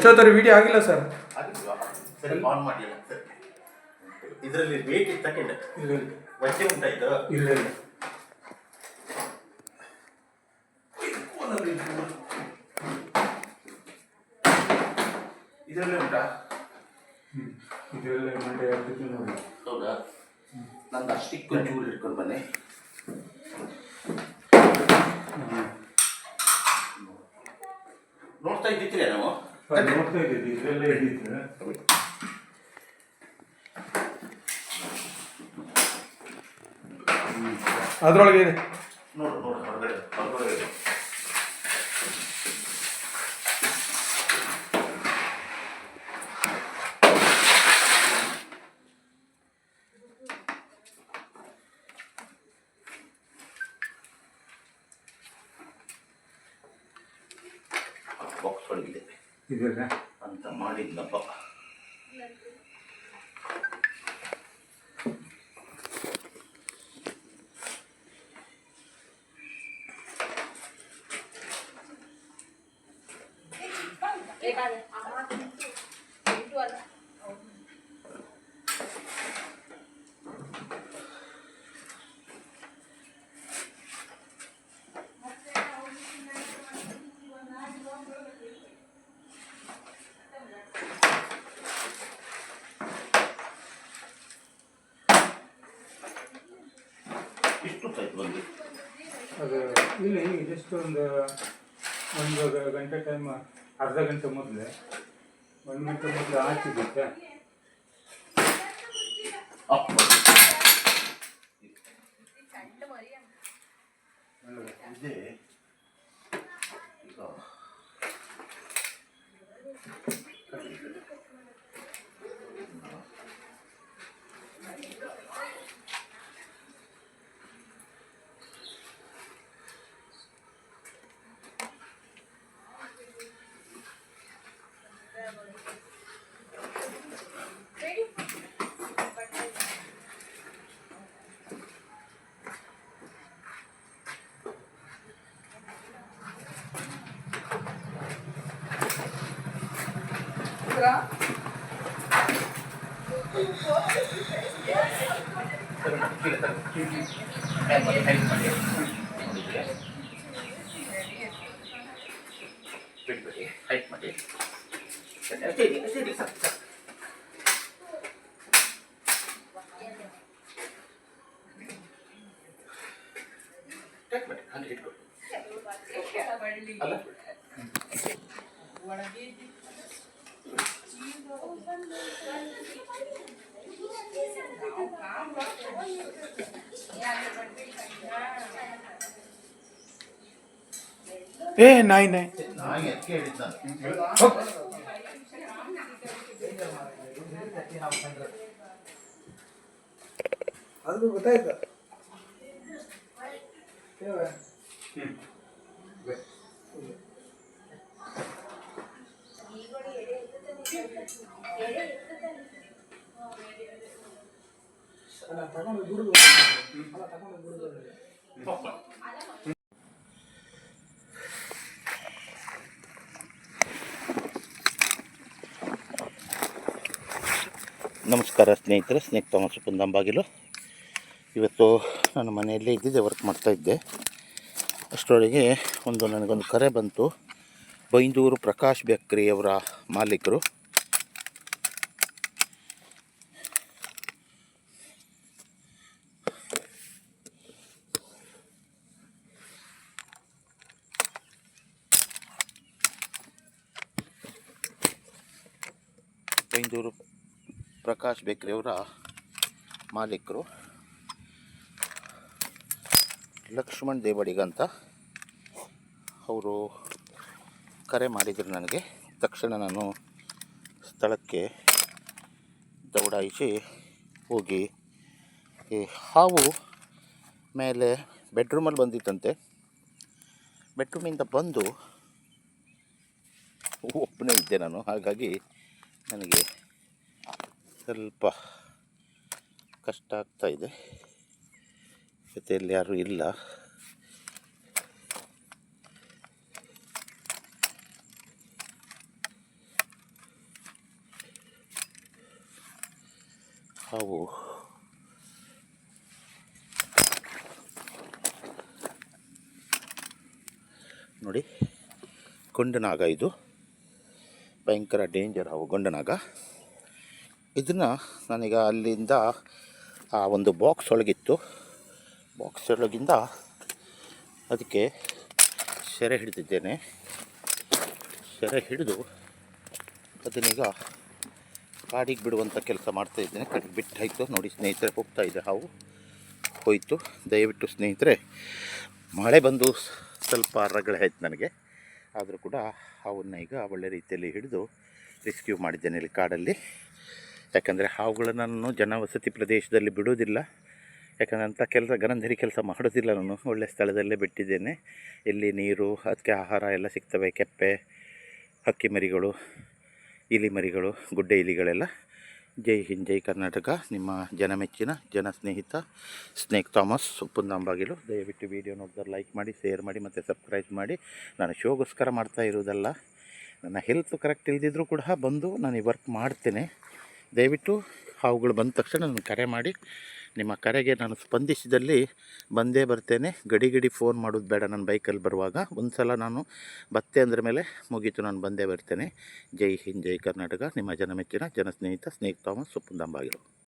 ಎಷ್ಟೊತ್ತರ video ಆಗಿಲ್ಲ sir. ಸರಿ on ಮಾಡಿಲ್ಲ ಸರ್. ಇದರಲ್ಲಿ ವೇಟ್ ತಗೊಂಡೆ ವಚ್ಚೆ ಉಂಟಾ ಇದು? ಇಲ್ಲ ಇಲ್ಲ ಇದರಲ್ಲೇ ಉಂಟಾ? ಇದರಲ್ಲೇ ಮಂಡೆ ನೋಡಿ. ಹೌದಾ? ನಂದು ಅಷ್ಟಕ್ಕೆ ಚೂರು ಇಟ್ಕೊಂಡು ಬನ್ನಿ. ನೋಡ್ತಾ ಇದ್ದಿದ್ದೀರಾ ನಾವು? ನೋಡ್ತಾ ಇದ್ದೀವಿ, ಇದರಲ್ಲೇ ಇದ್ದಿತ್ತು. ಅದರೊಳಗೆ ಇದೆ ನೋಡು ನೋಡು, ಹೊರಗಡೆ ಹೊರಗಡೆ ಬಾಕ್ಸ್ ಒಳಗಿದೆ ಇದೆಲ್ಲ ಅಂತ ಮಾಡಿದ್ನಪ್ಪ. ಇಷ್ಟು ಆಯ್ತು ಬಂದು ಅದು ಇಲ್ಲಿ ಜಸ್ಟ್ ಒಂದು ಗಂಟೆ ಟೈಮ್, ಅರ್ಧ ಗಂಟೆ ಮೊದಲೇ 1 ಗಂಟೆ ಮೊದಲು ಹಾಕಿದ್ದೆ. ಇದೆ ಈಗ ಬಿಟ್ಬಿಡಿ, ಹೈಟ್ ಮಾಡಿ. ಸರಿ ಸರಿ ಸಾಕು ಸಾಕು. ಟೈಟ್ ಮಾಡಿ, ಹಾಗೆ ಇಟ್ಕೊಳ್ಳಿ. ಅಲ್ಲ ಏ ನಾಯಿ ನಾಯಿ ನಾಯಿ ಅದಕ್ಕೆ ಹೇಳಿದ್ದು ನಾನು. ಅದು ಗೊತ್ತಾಯ್ತು. ನಮಸ್ಕಾರ ಸ್ನೇಹಿತರೆ, ಸ್ನೇಕ್ ಥಾಮಸ್ ಕುಂದಂಬಾಗಿಲು. ಇವತ್ತು ನಾನು ಮನೆಯಲ್ಲೇ ಇದ್ದಿದ್ದೆ, ವರ್ಕ್ ಮಾಡ್ತಾಯಿದ್ದೆ. ಅಷ್ಟರೊಳಗೆ ನನಗೊಂದು ಕರೆ ಬಂತು. ಬೈಂದೂರು ಪ್ರಕಾಶ್ ಬೇಕ್ರಿಯವರ ಮಾಲೀಕರು ಬೈಂದೂರು ಪ್ರಕಾಶ್ ಬೇಕ್ರಿಯವರ ಮಾಲೀಕರು ಲಕ್ಷ್ಮಣ್ ದೇವಡಿಗ ಅಂತ ಅವರು ಕರೆ ಮಾಡಿದರು ನನಗೆ. ತಕ್ಷಣ ನಾನು ಸ್ಥಳಕ್ಕೆ ದೌಡಾಯಿಸಿ ಹೋಗಿ ಈ ಹಾವು ಮೇಲೆ ಬೆಡ್ರೂಮಲ್ಲಿ ಬಂದಿತ್ತಂತೆ. ಬೆಡ್ರೂಮಿಂದ ಬಂದು ಒಬ್ಬನೇ ಇದ್ದೆ ನಾನು, ಹಾಗಾಗಿ ನನಗೆ ಸ್ವಲ್ಪ ಕಷ್ಟ ಆಗ್ತಾಯಿದೆ. ಜೊತೆಯಲ್ಲಿ ಯಾರೂ ಇಲ್ಲ. ಹಾವು ನೋಡಿ, ಗೊಂಡನಾಗ ಇದು ಭಯಂಕರ ಡೇಂಜರ್ ಹಾವು ಗೊಂಡನಾಗ. ಇದನ್ನು ನಾನೀಗ ಅಲ್ಲಿಂದ ಆ ಒಂದು ಬಾಕ್ಸ್ ಒಳಗಿತ್ತು, ಬಾಕ್ಸ್ ಒಳಗಿಂದ ಅದಕ್ಕೆ ಸೆರೆ ಹಿಡಿದಿದ್ದೇನೆ. ಸೆರೆ ಹಿಡಿದು ಅದನ್ನೀಗ ಕಾಡಿಗೆ ಬಿಡುವಂಥ ಕೆಲಸ ಮಾಡ್ತಾಯಿದ್ದೇನೆ. ಕಾಡಿಗೆ ಬಿಟ್ಟಾಯಿತು ನೋಡಿ ಸ್ನೇಹಿತರೆ, ಹೋಗ್ತಾಯಿದೆ ಹಾವು, ಹೋಯಿತು. ದಯವಿಟ್ಟು ಸ್ನೇಹಿತರೆ, ಮಳೆ ಬಂದು ಸ್ವಲ್ಪ ರಗಳೆ ಆಯ್ತು ನನಗೆ, ಆದರೂ ಕೂಡ ಹಾವನ್ನು ಈಗ ಒಳ್ಳೆ ರೀತಿಯಲ್ಲಿ ಹಿಡಿದು ರೆಸ್ಕ್ಯೂ ಮಾಡಿದ್ದೇನೆ ಇಲ್ಲಿ ಕಾಡಲ್ಲಿ. ಯಾಕಂದರೆ ಹಾವುಗಳನ್ನು ನಾನು ಜನವಸತಿ ಪ್ರದೇಶದಲ್ಲಿ ಬಿಡೋದಿಲ್ಲ, ಯಾಕಂದರೆ ಅಂಥ ಕೆಲಸ ಗರಂಧರಿ ಕೆಲಸ ಮಾಡೋದಿಲ್ಲ. ನಾನು ಒಳ್ಳೆಯ ಸ್ಥಳದಲ್ಲೇ ಬಿಟ್ಟಿದ್ದೇನೆ, ಎಲ್ಲಿ ನೀರು ಅದಕ್ಕೆ ಆಹಾರ ಎಲ್ಲ ಸಿಗ್ತವೆ, ಕೆಪ್ಪೆ, ಹಕ್ಕಿ ಮರಿಗಳು, ಇಲಿ ಮರಿಗಳು, ಗುಡ್ಡೆ ಇಲಿಗಳೆಲ್ಲ. ಜೈ ಹಿಂದ್, ಜೈ ಕರ್ನಾಟಕ. ನಿಮ್ಮ ಜನಮೆಚ್ಚಿನ ಜನ ಸ್ನೇಹಿತ ಸ್ನೇಕ್ ಥಾಮಸ್, ಉಪ್ಪುಂದಾಂಬಾಗಿಲು. ದಯವಿಟ್ಟು ವಿಡಿಯೋ ನೋಡಿದ್ರೆ ಲೈಕ್ ಮಾಡಿ, ಶೇರ್ ಮಾಡಿ ಮತ್ತು ಸಬ್ಸ್ಕ್ರೈಬ್ ಮಾಡಿ. ನಾನು ಶೋಗೋಸ್ಕರ ಮಾಡ್ತಾ ಇರೋದಲ್ಲ, ನನ್ನ ಹೆಲ್ತ್ ಕರೆಕ್ಟ್ ಇಲ್ದಿದ್ರೂ ಕೂಡ ಬಂದು ನಾನು ಈ ವರ್ಕ್ ಮಾಡ್ತೇನೆ. ದಯವಿಟ್ಟು ಹಾವುಗಳು ಬಂದ ತಕ್ಷಣ ನಾನು ಕರೆ ಮಾಡಿ, ನಿಮ್ಮ ಕರೆಗೆ ನಾನು ಸ್ಪಂದಿಸಿದಲ್ಲಿ ಬಂದೇ ಬರ್ತೇನೆ. ಗಡಿ ಫೋನ್ ಮಾಡೋದು ಬೇಡ. ನನ್ನ ಬೈಕಲ್ಲಿ ಬರುವಾಗ ಒಂದು ಸಲ ನಾನು ಬತ್ತೆ ಅಂದ್ರ ಮೇಲೆ ಮುಗೀತು, ನಾನು ಬಂದೇ ಬರ್ತೇನೆ. ಜೈ ಹಿಂದ್, ಜೈ ಕರ್ನಾಟಕ. ನಿಮ್ಮ ಜನಮೆಚ್ಚಿನ ಜನ ಸ್ನೇಹಿತ ಸ್ನೇಕ್ ಥಾಮಸ್, ಉಪ್ಪುಂದಾಂಬಾಗಿಲು.